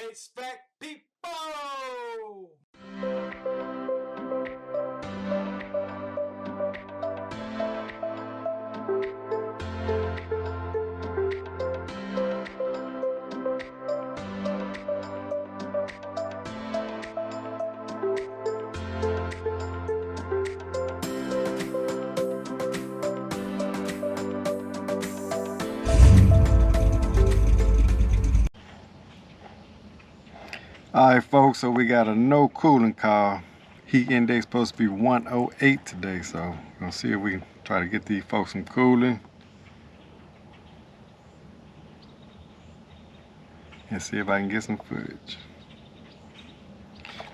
HVAC people! Alright folks, so we got a no cooling call. Heat index supposed to be 108 today, so we're gonna see if we can try to get these folks some cooling and see if I can get some footage.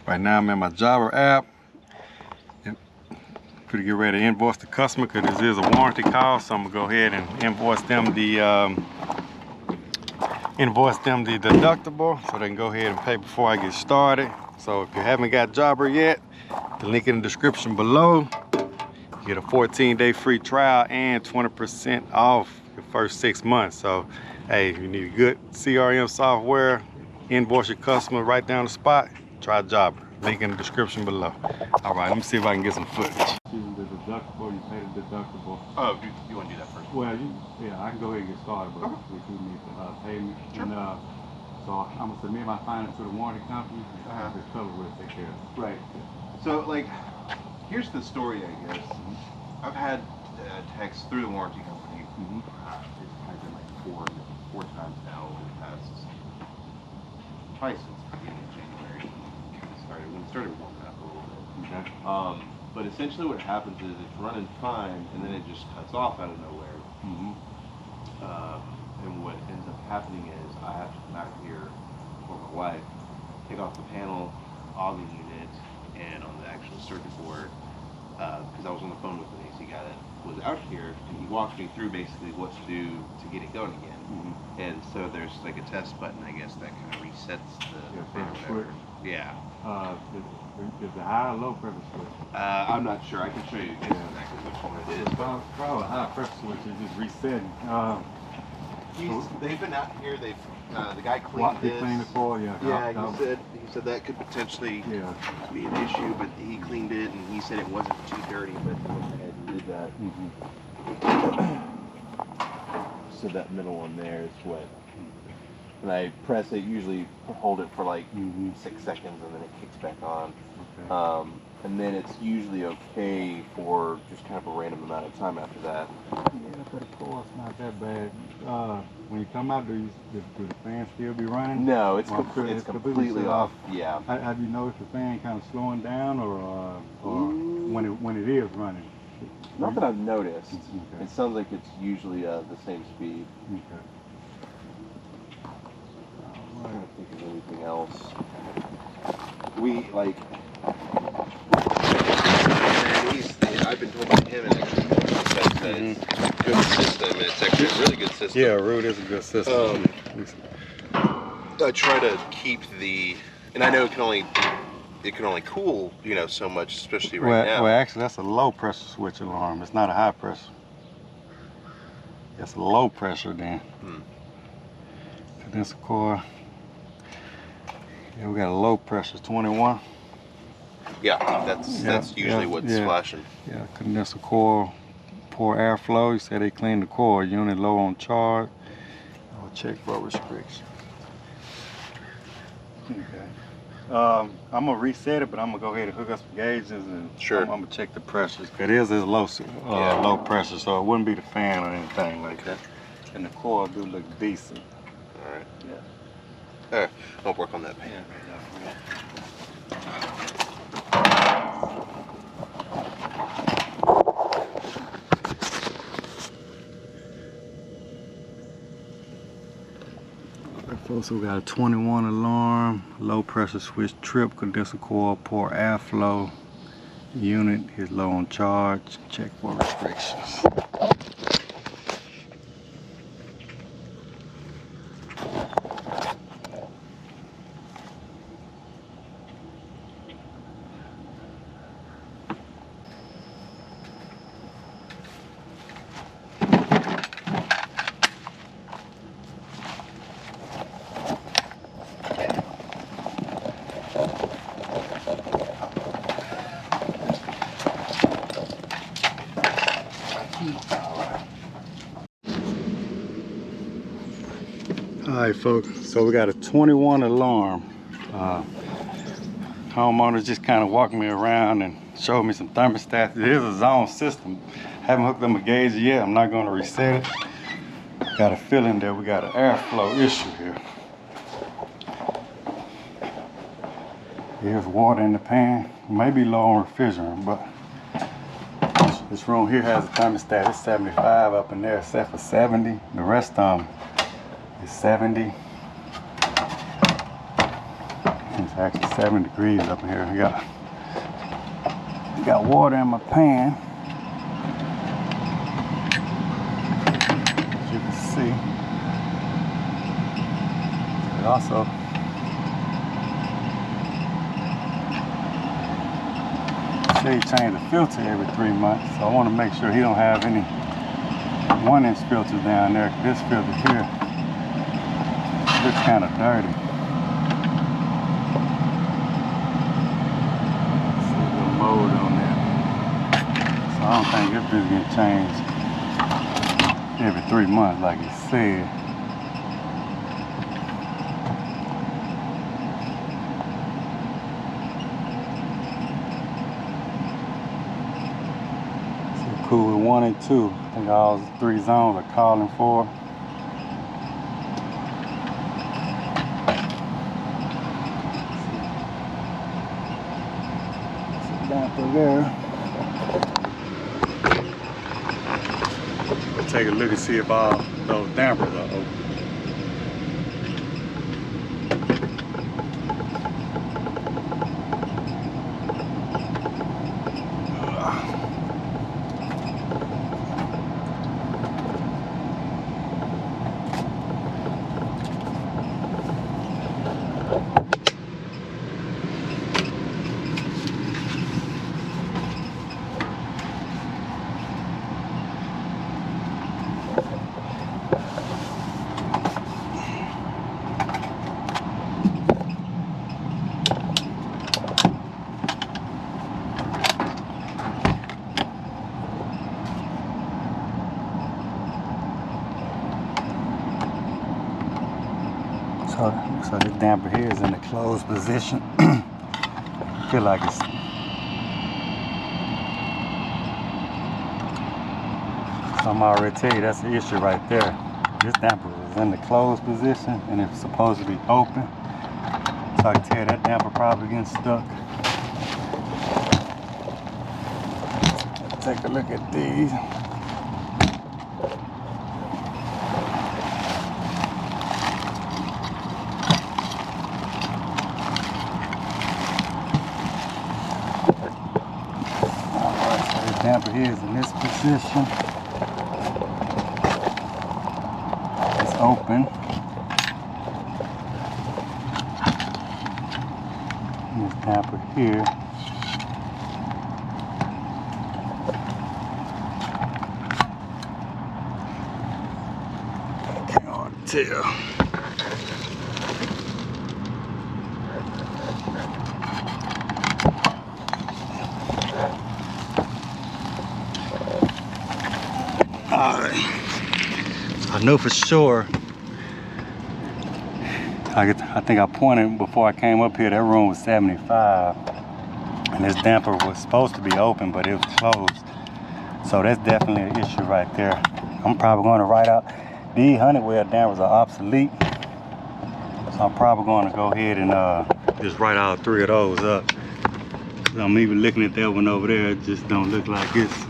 Right now I'm in my Java app. Pretty get ready to invoice the customer because this is a warranty call, so I'm gonna go ahead and invoice them the deductible so they can go ahead and pay before I get started. So if you haven't got Jobber yet, the link in the description below. You get a 14-day free trial and 20% off your first 6 months. So hey, if you need good CRM software, invoice your customer right down the spot, try Jobber. Link in the description below. All right, let me see if I can get some footage. The deductible, you pay the deductible. Oh, you want to do that first? Well, yeah, I can go ahead and get started, but if you need to pay me. Sure. And, so I'm gonna submit my finance to the warranty company. The cover will take care of it. Right. So, like, here's the story, I guess. I've had texts through the warranty company. It's kind of been like four times now in the past. Twice since the beginning of January. When it started warming up a little bit. Okay. But essentially what happens is it's running fine and then it just cuts off out of nowhere. And what ends up happening is I have to come out here for my wife, take off the panel on the unit and on the actual circuit board, because I was on the phone with an AC guy that was out here and he walked me through basically what to do to get it going again. And so there's like a test button, I guess, that kind of resets the switch. Yeah. Is the high or low pressure switch? I'm not sure. I can show you exactly which one it is. Probably high pressure switch is just resetting. They've been out here. They've the guy cleaned this. Cleaned the coil, yeah. Yeah, he said that could potentially be an issue, but he cleaned it and he said it wasn't too dirty, but he went ahead and did that. So that middle one there is what. When I press it, usually hold it for like 6 seconds and then it kicks back on. Okay. And then it's usually okay for just kind of a random amount of time after that. Yeah, but of course, not that bad. When you come out, do the fan still be running? No, it's completely off. Yeah. Have you noticed the fan kind of slowing down, or when it is running? Not that I've noticed. Okay. It sounds like it's usually the same speed. Okay. I'm trying to think of anything else. We like. I've been told by him, and actually says that it's a good system, and it's actually a really good system. Yeah, Root is a good system. I try to keep and I know it can only cool, so much, especially right now. Well, actually, that's a low pressure switch alarm. It's not a high pressure. It's low pressure then. Condenser coil. Yeah, we got a low pressure, 21. Yeah, that's usually what's flashing. Yeah, condenser coil, poor airflow. You said they cleaned the coil unit, low on charge. I'll check for restrictions. Okay. I'm gonna reset it, but I'm gonna go ahead and hook up some gauges and I'm gonna check the pressures. Cause it is low pressure, so it wouldn't be the fan or anything like that. And the coil do look decent. All right. Yeah. All right. I'll work on that pan right now for you. Folks, we got a 21 alarm, low pressure switch trip, condenser coil, poor airflow. Unit is low on charge. Check for restrictions. Alright folks, so we got a 21 alarm. Homeowner just kind of walked me around and showed me some thermostats. It is a zone system. Haven't hooked them a gauge yet. I'm not going to reset it. Got a feeling that we got an airflow issue here. Here's water in the pan. Maybe low on refrigerant, but this room here has a thermostat. It's 75 up in there, set for 70. The rest of them is 70. It's actually 7 degrees up in here. We got water in my pan. As you can see. It also say he changed the filter every 3 months, so I want to make sure he don't have any 1-inch filters down there. This filter here looks kind of dirty. Mold on there. So I don't think this is gonna change every 3 months like it said. So cool 1 and 2. I think all 3 zones are calling for. Damper there. We'll take a look and see if all those dampers are open. So this damper here is in the closed position. I feel like it's so I'm already tell you that's the issue right there. This damper is in the closed position and it's supposed to be open. So I can tell that damper probably getting stuck. Take a look at these. Damper here is in this position. It's open. And this damper here. I can't hardly tell. I know for sure. I think I pointed before I came up here, that room was 75. And this damper was supposed to be open, but it was closed. So that's definitely an issue right there. I'm probably going to write out, these Honeywell dampers are obsolete. So I'm probably going to go ahead and just write all 3 of those up. I'm even looking at that one over there, it just don't look like it's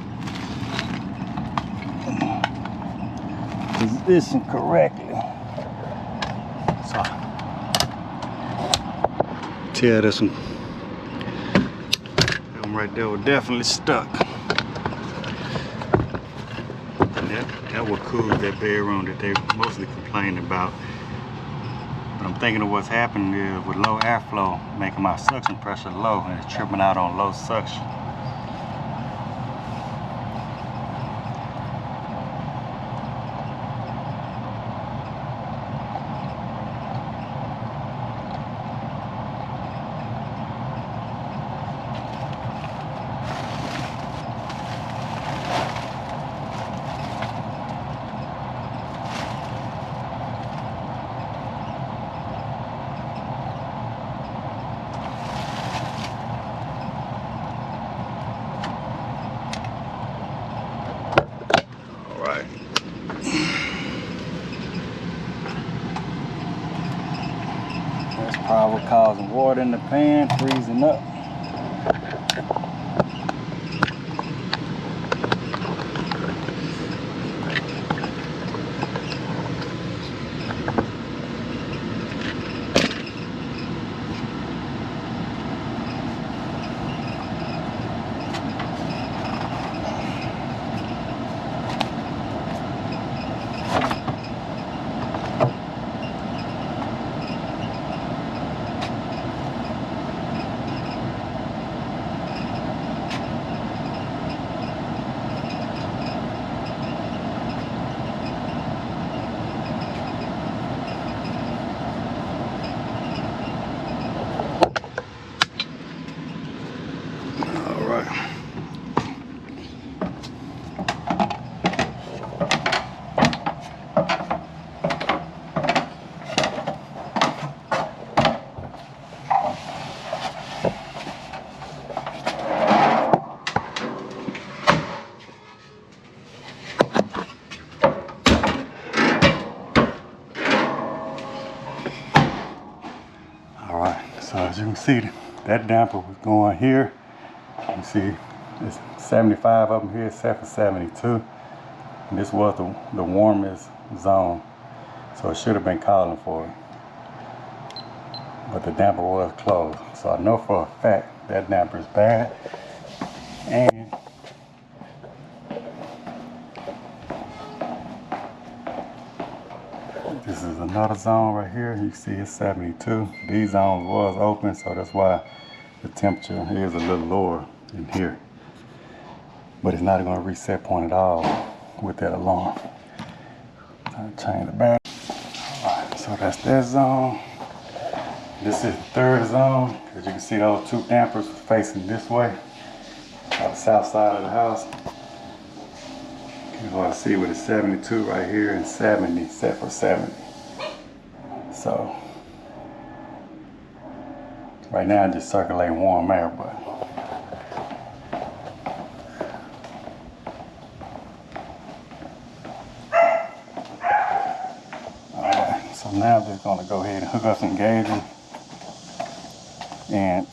positioned correctly. So tell this one, that one right there was definitely stuck. And that would cool that bedroom that they mostly complained about. But I'm thinking of what's happening is with low airflow, making my suction pressure low and it's tripping out on low suction. That's probably causing water in the pan, freezing up. So as you can see, that damper was going here. You see, it's 75 of them here, except for 72. And this was the warmest zone, so it should have been calling for it. But the damper was closed, so I know for a fact that damper is bad. And this is another zone right here. You see it's 72. These zones was open, so that's why the temperature is a little lower in here. But it's not going to reset point at all with that alarm. I'll change the battery. Alright, so that's that zone. This is the third zone. As you can see, those two dampers facing this way, on the south side of the house. You want to see with the 72 right here and 70 set for 70. So right now I'm just circulating warm air, but alright, so now I'm just gonna go ahead and hook up some gauges and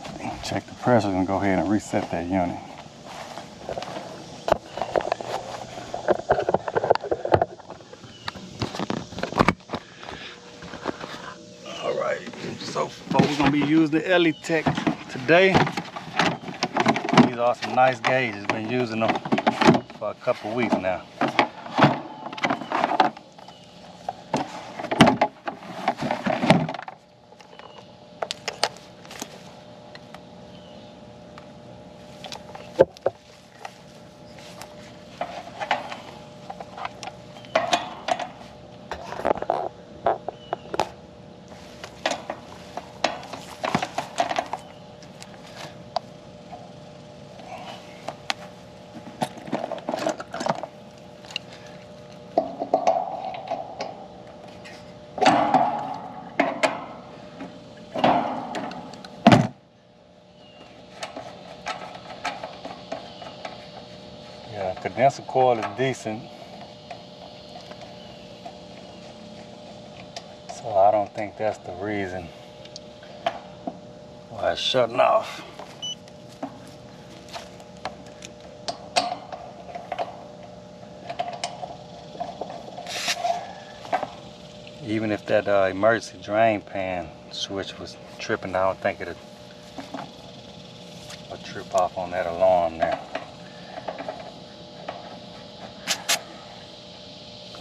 check the pressure and go ahead and reset that unit. So we're gonna be using the Elitech today. These are some nice gauges. Been using them for a couple weeks now. Yeah, condenser coil is decent, so I don't think that's the reason why it's shutting off. Even if that emergency drain pan switch was tripping, I don't think it'll trip off on that alarm there.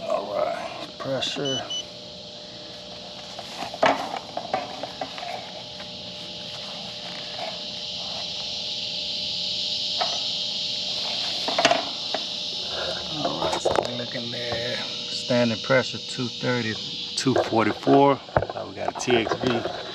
Alright, pressure. Alright, so we're looking there. Standing pressure 230, 244. We got a TXV.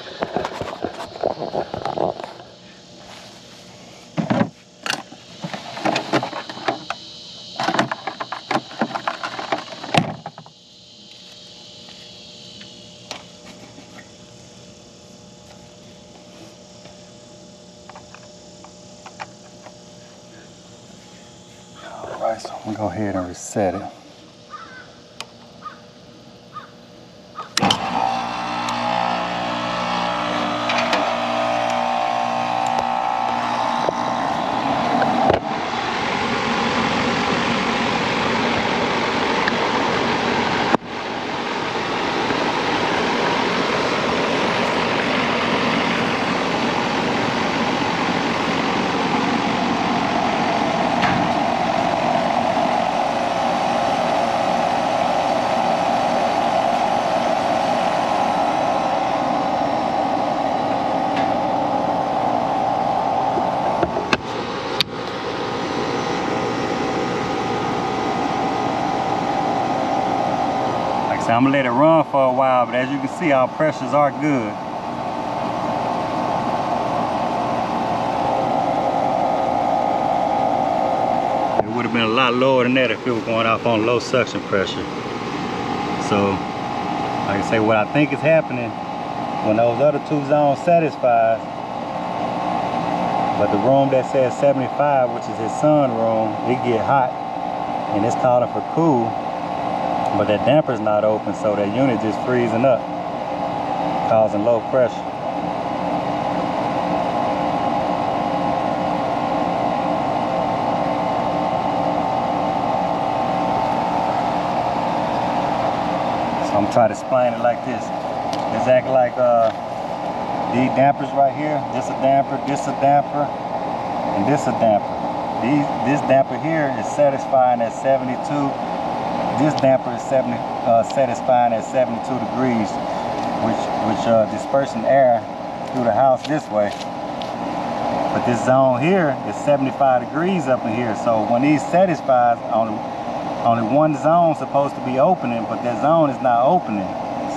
Alright, so I'm gonna go ahead and reset it. I'm gonna let it run for a while, but as you can see, our pressures are good. It would have been a lot lower than that if it was going off on low suction pressure. So, like I say, what I think is happening when those other two zones satisfies, but the room that says 75, which is his sun room, it get hot and it's calling for cool, but that damper's not open, so that unit just freezing up, causing low pressure. So I'm trying to explain it like this. It's exactly like these dampers right here. This a damper, this a damper, and this a damper. This damper here is satisfying at 72. This damper is satisfying at 72 degrees, which dispersing air through the house this way. But this zone here is 75 degrees up in here. So when these satisfies, only one zone supposed to be opening, but that zone is not opening.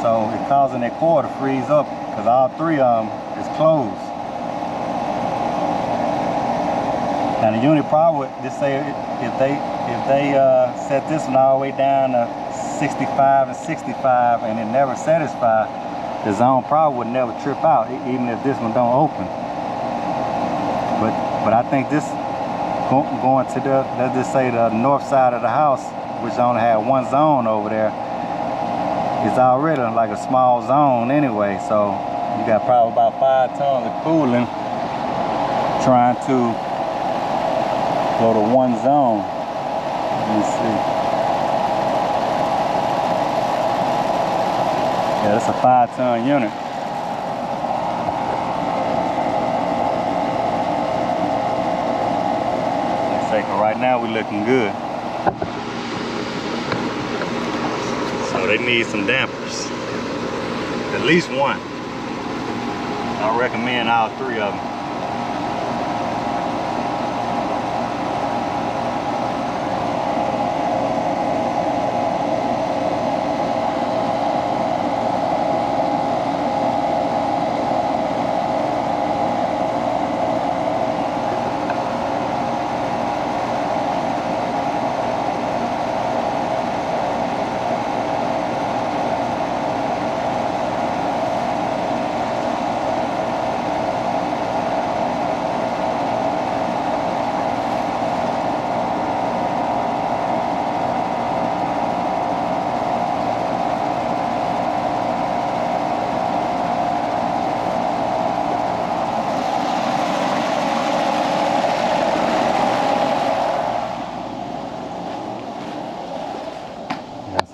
So it's causing that core to freeze up because all three of them is closed. Now the unit probably would just say if they set this one all the way down to 65 and 65 and it never satisfies, the zone probably would never trip out even if this one don't open. But I think this going to the, let's just say the north side of the house, which only had one zone over there, is already like a small zone anyway. So you got probably about 5 tons of cooling trying to go to one zone. Let me see. Yeah, that's a 5-ton unit. Let's say, right now we're looking good. So they need some dampers. At least one. I recommend all 3 of them.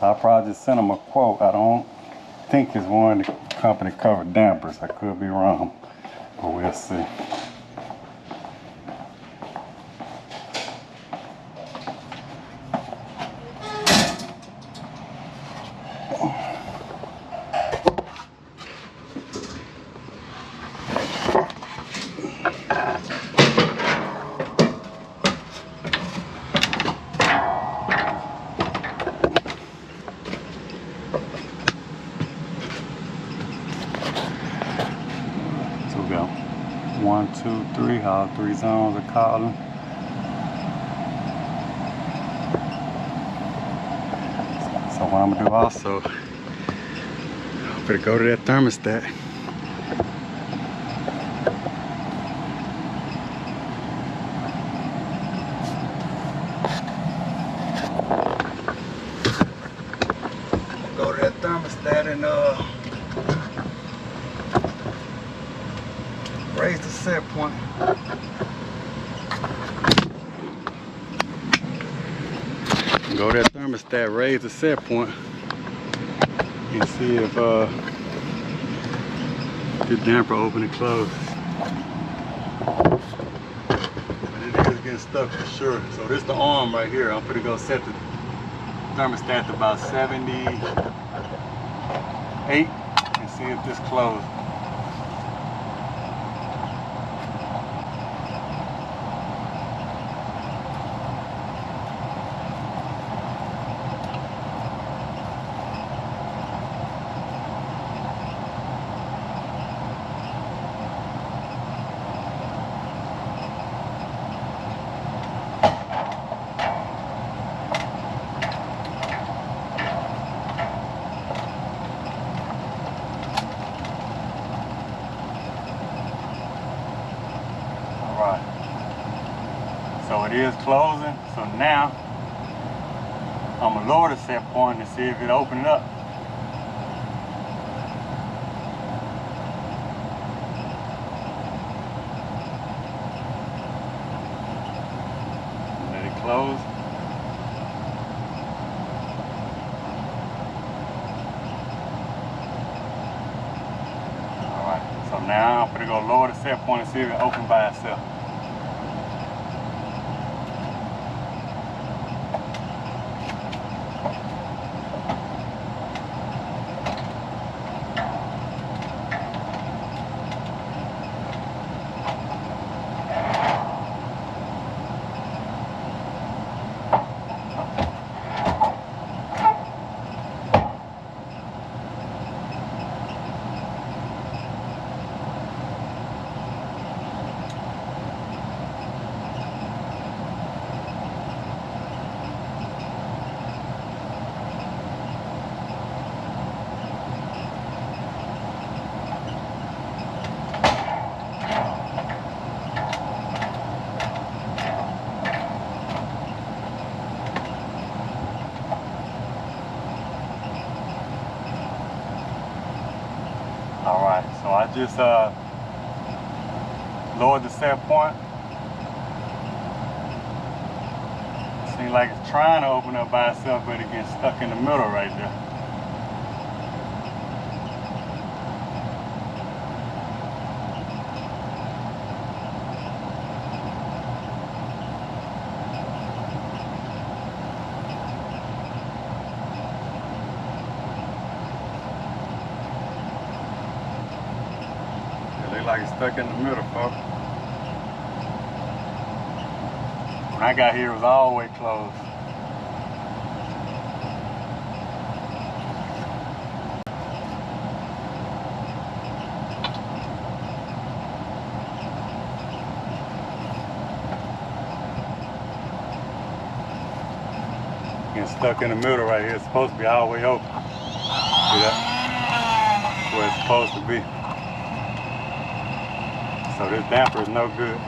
I'll probably just send them a quote. I don't think it's one of the company covered dampers. I could be wrong, but we'll see. So we got 1, 2, 3, all 3 zones are calling. So what I'm gonna do also, I'm gonna go to that thermostat. Go to that thermostat and raise the set point. Go to that thermostat, raise the set point, and see if the damper open and close. But it is getting stuck for sure. So this is the arm right here. I'm gonna go set the thermostat to about 78 and see if this closes. it is closing. So now I'm gonna lower the set point and see if it opens up. Let it close. Alright, so now I'm gonna go lower the set point and see if it opens by itself. Alright, so I just lowered the set point. Seems like it's trying to open up by itself, but it gets stuck in the middle right there. It looks like it's stuck in the middle, folks. When I got here, it was all the way closed. Getting stuck in the middle right here. It's supposed to be all the way open. See that? That's where it's supposed to be. So this damper is no good.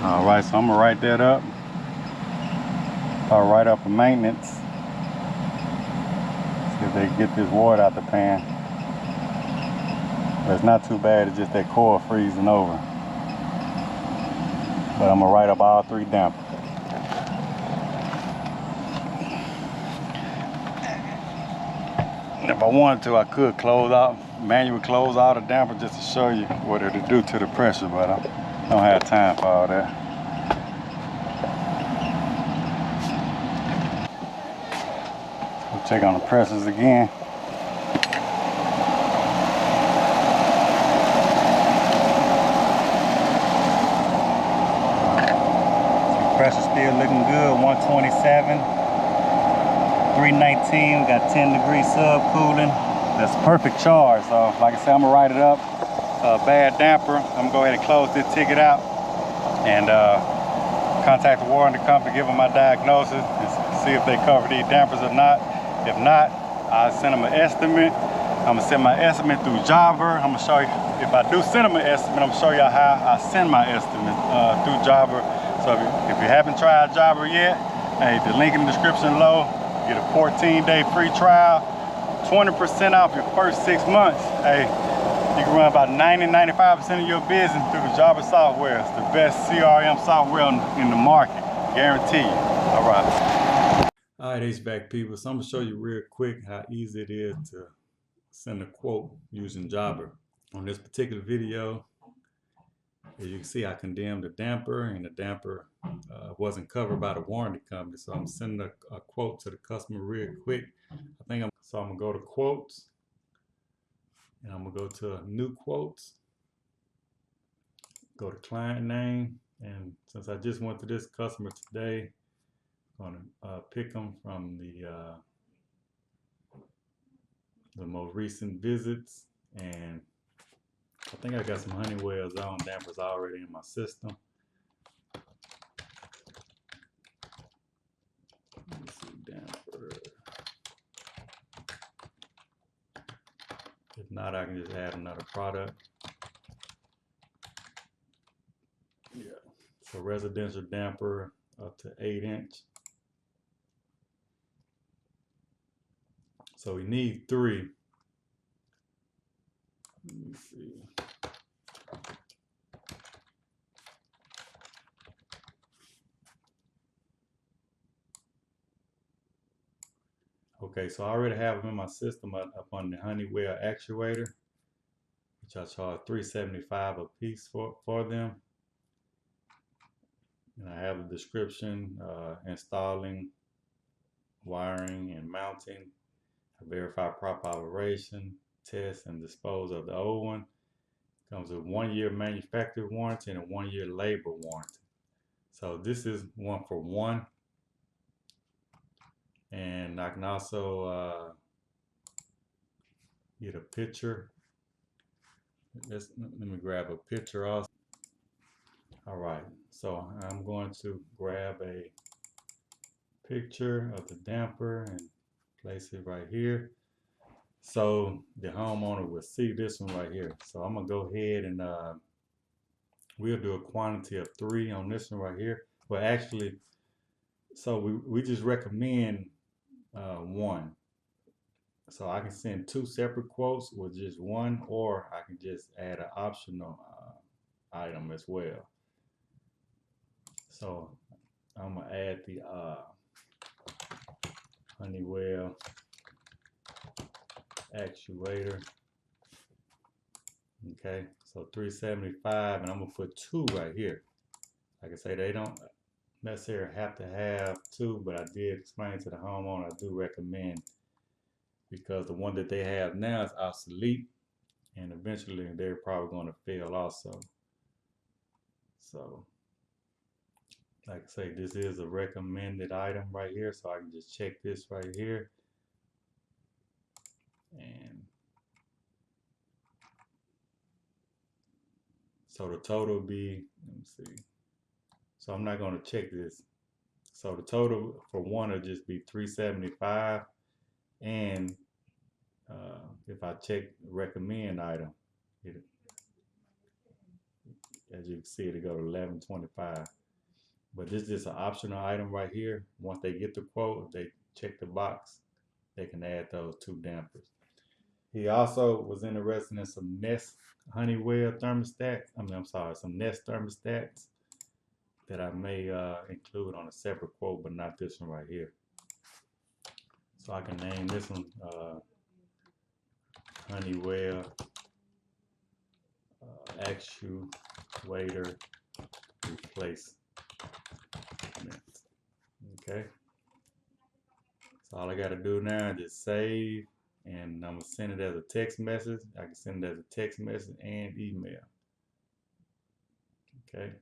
All right, so I'm gonna write that up. I'll write up a maintenance. See if they can get this water out the pan. But it's not too bad, it's just that coil freezing over. But I'm gonna write up all 3 dampers. If I wanted to, I could manually close all the dampers just to show you what it'll do to the pressure, but I don't have time for all that. We'll check on the pressures again. Pressure still looking good, 127, 319, we got 10 degrees sub cooling. That's perfect charge. So like I said, I'm gonna write it up. Bad damper, I'm gonna go ahead and close this ticket out and contact the warranty company, give them my diagnosis and see if they cover these dampers or not. If not, I'll send them an estimate. I'm gonna send my estimate through Jobber. I'm gonna show you, if I do send them an estimate, I'm gonna show you how I send my estimate through Jobber. So if you haven't tried Jobber yet, hey, the link in the description below, get a 14-day free trial, 20% off your first 6 months. Hey, you can run about 90–95% of your business through the Jobber software. It's the best CRM software in the market, guarantee you. All right. All right, HVAC people, so I'm gonna show you real quick how easy it is to send a quote using Jobber. On this particular video, as you can see, I condemned the damper, and the damper wasn't covered by the warranty company. So I'm sending a quote to the customer real quick. I'm gonna go to quotes, and I'm gonna go to new quotes, go to client name, and since I just went to this customer today, I'm gonna pick them from the most recent visits, and I think I got some Honeywell zone dampers already in my system. Let's see, damper. If not, I can just add another product. Yeah. So residential damper up to 8-inch. So we need 3. Let me see. Okay, so I already have them in my system up on the Honeywell actuator, which I charge $375 a piece for them. And I have a description, installing, wiring, and mounting. I verify proper operation, test, and dispose of the old one. Comes with 1-year manufacturer warranty and a 1-year labor warranty. So this is 1 for 1. And I can also get a picture. Let me grab a picture also. All right, so I'm going to grab a picture of the damper and place it right here. So the homeowner will see this one right here. So I'm gonna go ahead and we'll do a quantity of 3 on this one right here. Well, actually, so we just recommend 1. So I can send 2 separate quotes with just 1, or I can just add an optional item as well. So I'm gonna add the Honeywell actuator. Okay, so $375, and I'm gonna put 2 right here. Like I say, they don't necessarily have to have 2, but I did explain to the homeowner I do recommend, because the one that they have now is obsolete, and eventually they're probably going to fail also. So, like I say, this is a recommended item right here, so I can just check this right here. And so the total will be, let me see. So I'm not going to check this. So the total for 1 will just be $375, and if I check recommend item, as you can see, it'll go to $1125. But this is just an optional item right here. Once they get the quote, if they check the box, they can add those 2 dampers. He also was interested in some Nest Honeywell thermostats. Some Nest thermostats that I may include on a separate quote, but not this one right here. So I can name this one Honeywell actuator replacement. Okay. So all I got to do now is just save, and I'm gonna send it as a text message. I can send it as a text message and email. Okay.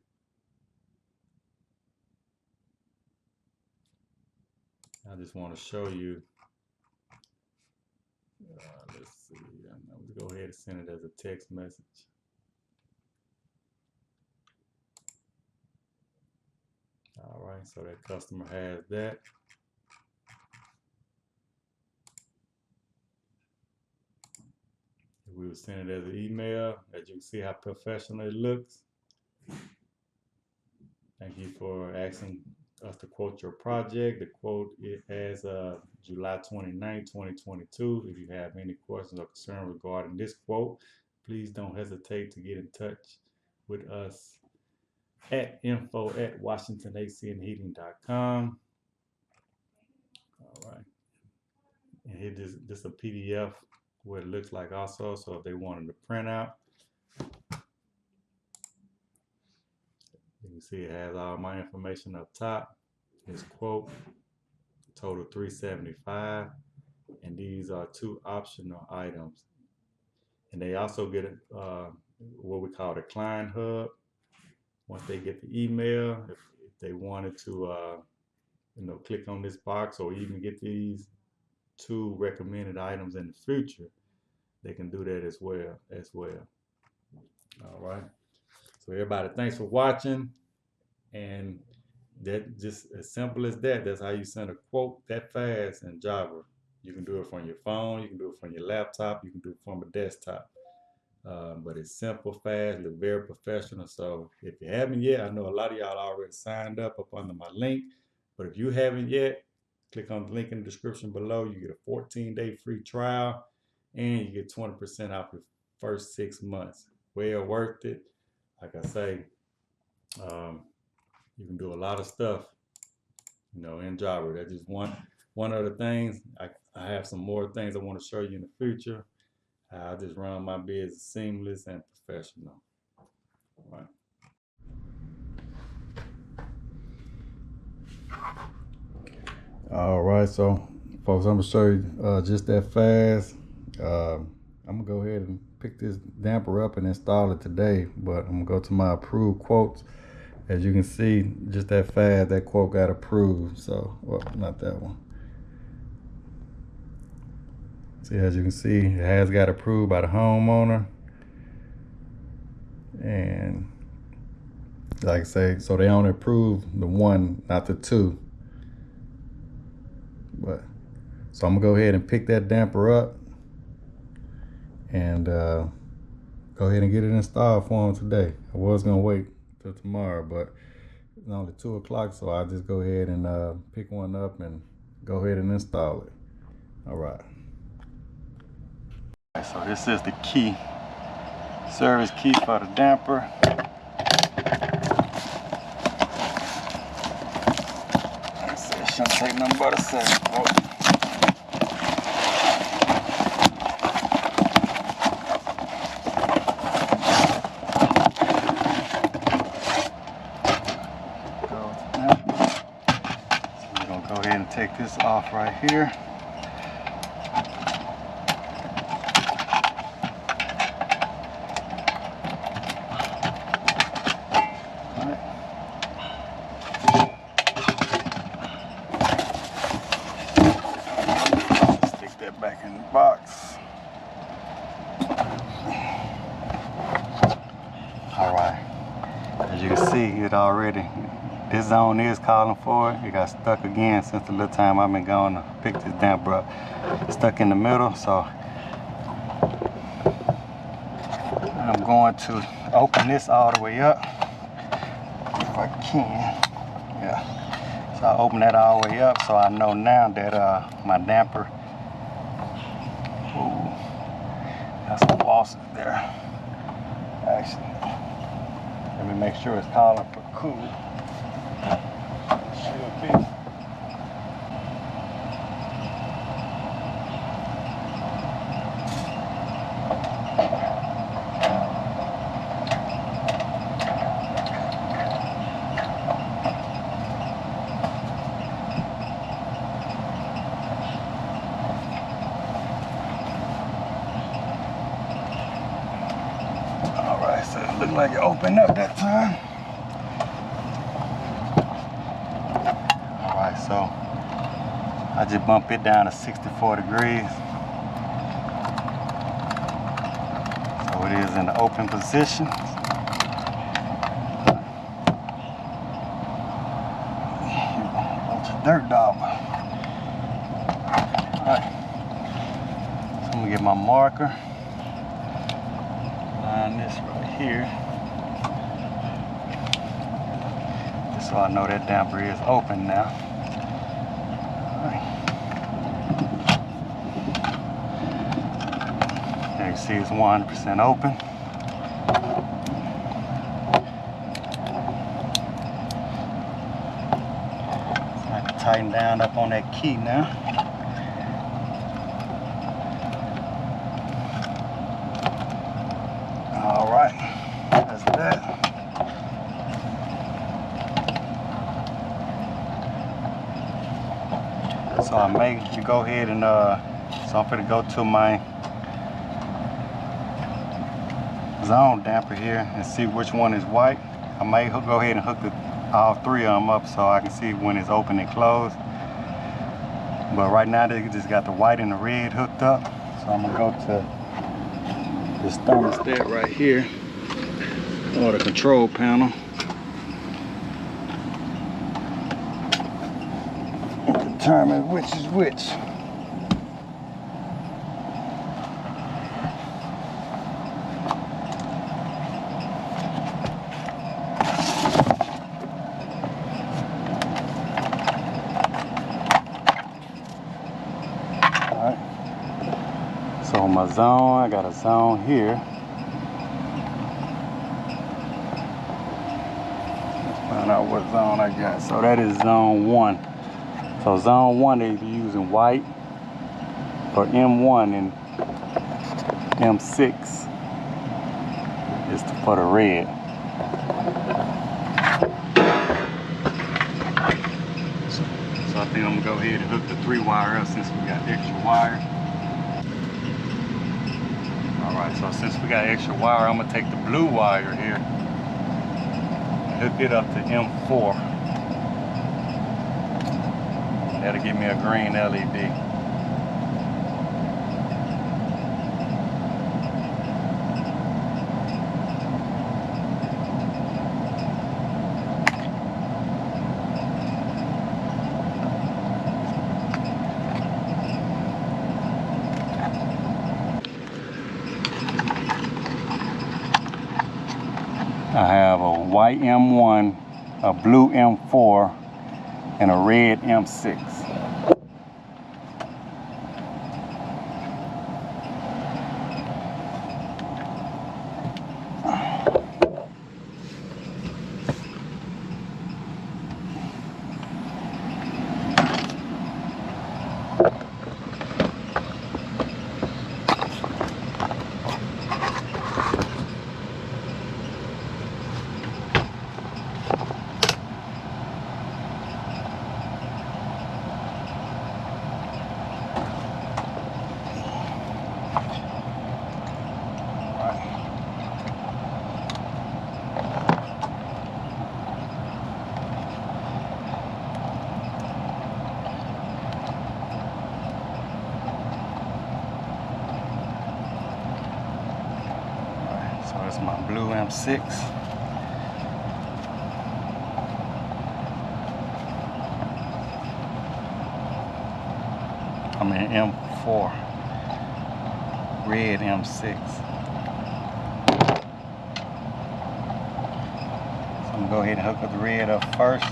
I just want to show you. Let's see. I'm gonna go ahead and send it as a text message. All right, so that customer has that. We will send it as an email. As you can see how professional it looks. Thank you for asking us to quote your project. The quote it has July 29, 2022. If you have any questions or concerns regarding this quote, please don't hesitate to get in touch with us at info@washingtonacandheating.com. All right. And here this a PDF what it looks like also. So if they wanted to print out, you can see it has all my information up top. This quote, total $375, and these are 2 optional items. And they also get what we call the client hub. Once they get the email, if they wanted to, click on this box or even get these 2 recommended items in the future, they can do that as well. All right. So everybody, thanks for watching, and that just as simple as that. That's how you send a quote that fast in Java. You can do it from your phone, you can do it from your laptop, you can do it from a desktop. but it's simple, fast, look very professional. So if you haven't yet, I know a lot of y'all already signed up under my link, but if you haven't yet, click on the link in the description below. You get a 14-day free trial and you get 20% off your first 6 months. Well worth it. Like I say, you can do a lot of stuff, in Jobber. That's just one of the things. I have some more things I want to show you in the future. I just run my business seamless and professional. All right. All right, so folks, I'm gonna show you just that fast. I'm gonna go ahead and pick this damper up and install it today, but I'm gonna go to my approved quotes. As you can see, just that fast, that quote got approved. So, well, not that one. See, as you can see, it has got approved by the homeowner. And like I say, so they only approved the one, not the two. But so I'm gonna go ahead and pick that damper up and go ahead and get it installed for them today. I was gonna wait till tomorrow, but it's only 2 o'clock, so I'll just go ahead and pick one up and go ahead and install it. All right. So this is the key, service key for the damper. It shouldn't take nothing but a second. Oh. Go ahead and take this off right here. All right. Stick that back in the box. All right. As you can see, it already. This zone is calling for it. It got stuck again since the little time I've been going to pick this damper up. It's stuck in the middle, so I'm going to open this all the way up if I can. Yeah. So I open that all the way up so I know now that my damper, ooh, that's some losses there. Actually, let me make sure it's calling for cool. Should be. All right, so it looked like it opened up that time. So I just bump it down to 64 degrees. So it is in the open position. Bunch of dirt dog. Alright. So I'm gonna get my marker. Line this right here. Just so I know that damper is open now. There you see it's 100% open. So I have to tighten down up on that key now. All right, that's that. So I may go ahead and so I'm going to go to my zone damper here and see which one is white. I may go ahead and hook all 3 of them up so I can see when it's open and closed. But right now they just got the white and the red hooked up. So I'm gonna go to this thermostat right here, or the control panel. And determine which is which. So my zone, I got a zone here. Let's find out what zone I got. So that is zone 1. So zone 1 they be using white for M1, and M6 is for the red. So I think I'm gonna go ahead and hook the 3-wire up since we got extra wire. All right, so since we got extra wire, I'm gonna take the blue wire here and hook it up to M4. That'll give me a green LED. I have a white M1, a blue M4, and a red M6. So that's my blue M6. I mean M4, red M6. So I'm gonna go ahead and hook up the red up first.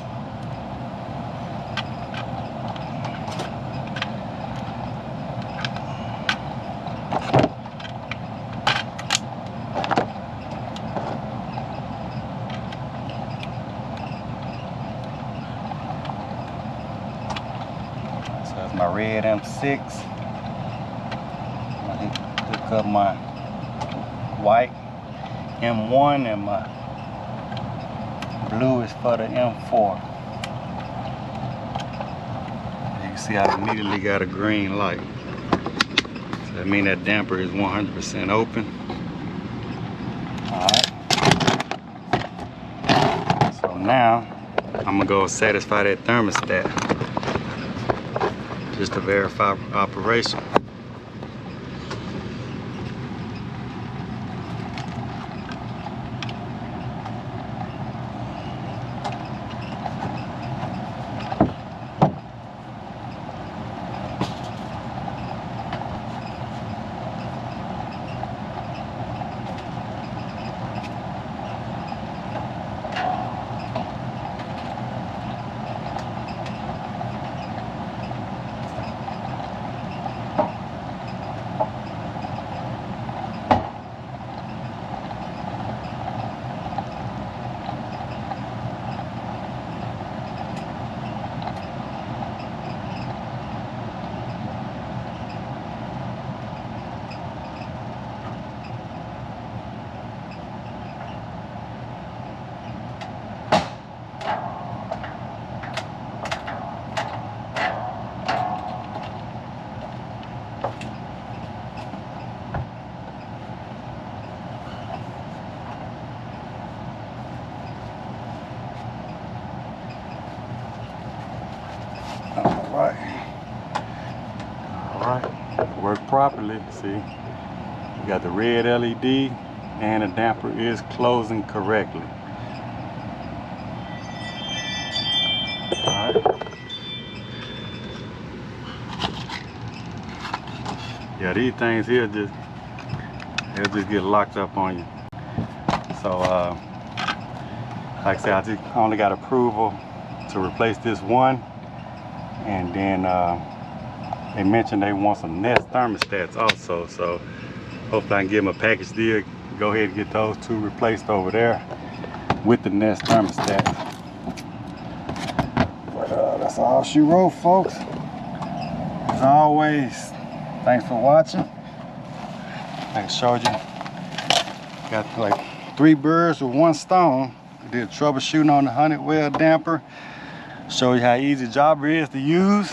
So that's my red M6. I'm gonna hook up my white M1, and my blue is for the M4. You can see I immediately got a green light. So that means that damper is 100% open. Alright. So now I'm gonna go satisfy that thermostat just to verify operation. Alright, work properly. See, you got the red LED and the damper is closing correctly. Alright. Yeah, these things here they'll just get locked up on you. So like I said, I just only got approval to replace this one, and then they mentioned they want some Nest thermostats also, so hopefully I can give them a package deal. Go ahead and get those 2 replaced over there with the Nest thermostat. But that's all she wrote, folks. As always, thanks for watching. Like I showed you, got like 3 birds with 1 stone. I did troubleshooting on the 100 well damper. Show you how easy the job is to use.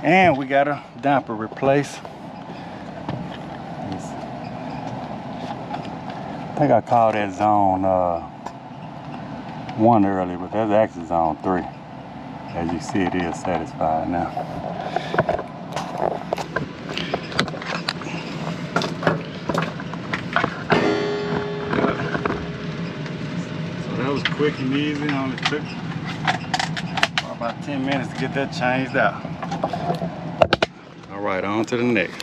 And we got a damper replaced. I think I called that zone 1 earlier, but that's actually zone 3. As you see, it is satisfied now. So that was quick and easy. Only took about 10 minutes to get that changed out. All right, on to the next.